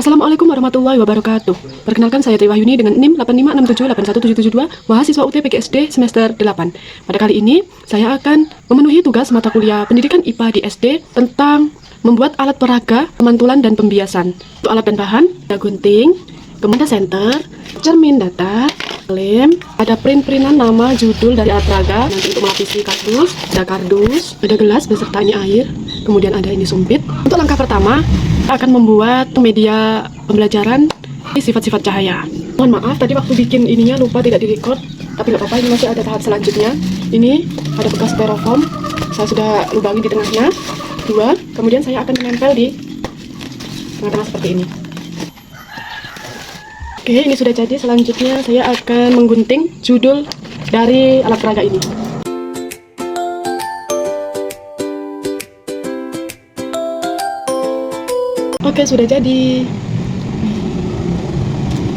Assalamualaikum warahmatullahi wabarakatuh. Perkenalkan, saya Tri Wahyuni dengan NIM 856781772, mahasiswa UT PGSD semester 8. Pada kali ini, saya akan memenuhi tugas mata kuliah pendidikan IPA di SD tentang membuat alat peraga, pemantulan, dan pembiasan. Untuk alat dan bahan, ada gunting, kemudian senter, cermin datar, lem, ada print-printan nama judul dari alat peraga, nanti untuk melapisi kardus, ada gelas beserta ini air, kemudian ada ini sumpit. Untuk langkah pertama, kita akan membuat media pembelajaran sifat-sifat cahaya. Mohon maaf, tadi waktu bikin ininya lupa tidak direcord, tapi nggak apa-apa, ini masih ada tahap selanjutnya. Ini ada bekas styrofoam, saya sudah lubangi di tengahnya, 2, kemudian saya akan menempel di tengah-tengah seperti ini. Oke, ini sudah jadi. Selanjutnya saya akan menggunting judul dari alat peraga ini. Oke, sudah jadi.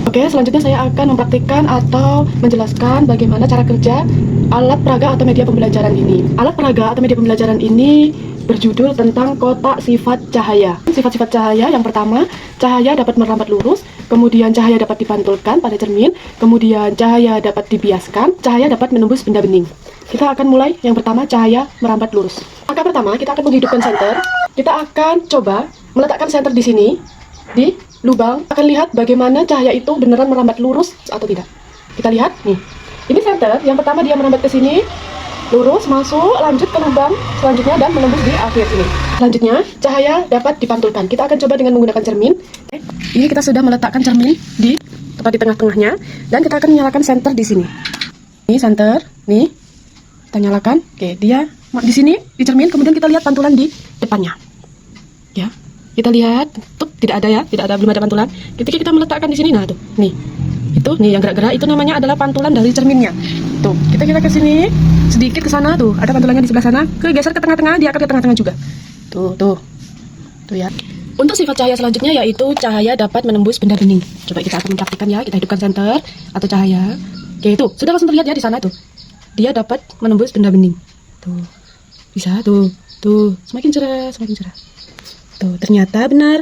Oke, selanjutnya saya akan mempraktikkan atau menjelaskan bagaimana cara kerja alat peraga atau media pembelajaran ini. Alat peraga atau media pembelajaran ini berjudul tentang kotak sifat cahaya. Sifat-sifat cahaya yang pertama, cahaya dapat merambat lurus, kemudian cahaya dapat dipantulkan pada cermin, kemudian cahaya dapat dibiaskan, cahaya dapat menembus benda bening. Kita akan mulai yang pertama, cahaya merambat lurus. Langkah pertama, kita akan menghidupkan senter. Kita akan coba meletakkan senter di sini, di lubang. Akan lihat bagaimana cahaya itu beneran merambat lurus atau tidak. Kita lihat nih. Ini senter, yang pertama dia merambat ke sini, lurus, masuk, lanjut ke lubang selanjutnya dan menembus di akhir sini. Selanjutnya, cahaya dapat dipantulkan. Kita akan coba dengan menggunakan cermin. Ini kita sudah meletakkan cermin di tepat di tengah-tengahnya dan kita akan menyalakan senter di sini. Ini senter, nih. Kita nyalakan. Oke, dia di sini di cermin, kemudian kita lihat pantulan di depannya. Ya. Kita lihat, tuh tidak ada ya, belum ada pantulan. Ketika kita meletakkan di sini, nah tuh, nih. Itu nih yang gerak-gerak itu namanya adalah pantulan dari cerminnya. Tuh, kita ke sini, sedikit ke sana tuh, ada pantulannya di sebelah sana, geser ke tengah-tengah, dia akan ke tengah-tengah juga. Tuh ya. Untuk sifat cahaya selanjutnya yaitu cahaya dapat menembus benda bening. Coba kita akan mempraktikkan ya, kita hidupkan senter atau cahaya. Oke, itu sudah langsung terlihat ya di sana tuh. Dia dapat menembus benda bening. Tuh. Bisa tuh. Semakin cerah. Tuh, ternyata benar.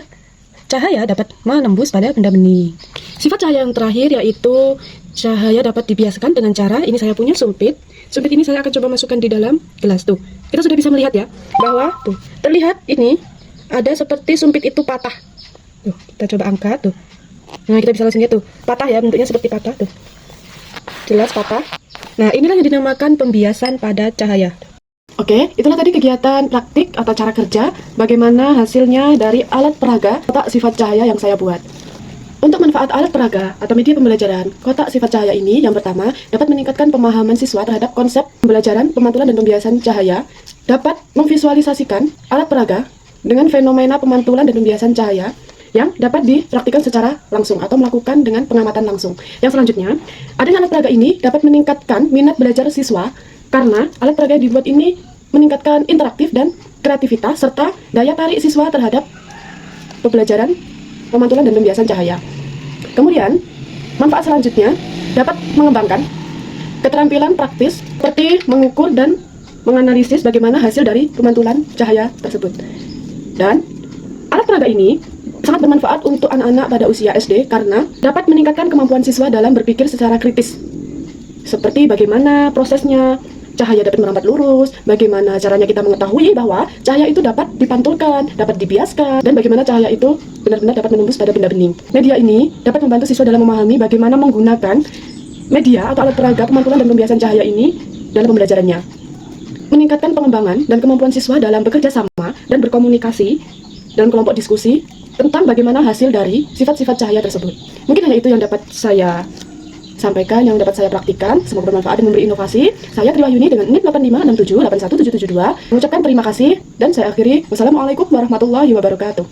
Cahaya dapat menembus pada benda bening. Sifat cahaya yang terakhir yaitu cahaya dapat dibiaskan dengan cara, ini saya punya sumpit. Sumpit ini saya akan coba masukkan di dalam gelas tuh. Kita sudah bisa melihat ya, bahwa tuh, terlihat ini ada seperti sumpit itu patah. Tuh, kita coba angkat tuh. Nah, kita bisa langsung lihat tuh, patah ya, bentuknya seperti patah tuh. Jelas patah. Nah, inilah yang dinamakan pembiasan pada cahaya. Oke, itulah tadi kegiatan praktik atau cara kerja bagaimana hasilnya dari alat peraga kotak sifat cahaya yang saya buat. Untuk manfaat alat peraga atau media pembelajaran kotak sifat cahaya ini, yang pertama, dapat meningkatkan pemahaman siswa terhadap konsep pembelajaran, pemantulan, dan pembiasan cahaya, dapat memvisualisasikan alat peraga dengan fenomena pemantulan dan pembiasan cahaya yang dapat dipraktikkan secara langsung atau melakukan dengan pengamatan langsung. Yang selanjutnya, adanya alat peraga ini dapat meningkatkan minat belajar siswa karena alat peraga yang dibuat ini meningkatkan interaktif dan kreativitas serta daya tarik siswa terhadap pembelajaran, pemantulan, dan pembiasan cahaya. Kemudian, manfaat selanjutnya dapat mengembangkan keterampilan praktis seperti mengukur dan menganalisis bagaimana hasil dari pemantulan cahaya tersebut. Dan alat peraga ini sangat bermanfaat untuk anak-anak pada usia SD karena dapat meningkatkan kemampuan siswa dalam berpikir secara kritis. Seperti bagaimana prosesnya cahaya dapat merambat lurus, bagaimana caranya kita mengetahui bahwa cahaya itu dapat dipantulkan, dapat dibiaskan, dan bagaimana cahaya itu benar-benar dapat menembus pada benda bening. Media ini dapat membantu siswa dalam memahami bagaimana menggunakan media atau alat peraga pemantulan dan pembiasan cahaya ini dalam pembelajarannya. Meningkatkan pengembangan dan kemampuan siswa dalam bekerja sama dan berkomunikasi dalam kelompok diskusi tentang bagaimana hasil dari sifat-sifat cahaya tersebut. Mungkin hanya itu yang dapat saya sampaikan, yang dapat saya praktikkan. Semoga bermanfaat dan memberi inovasi. Saya Tri Wahyuni dengan NIM 856781772 mengucapkan terima kasih dan saya akhiri. Wassalamualaikum warahmatullahi wabarakatuh.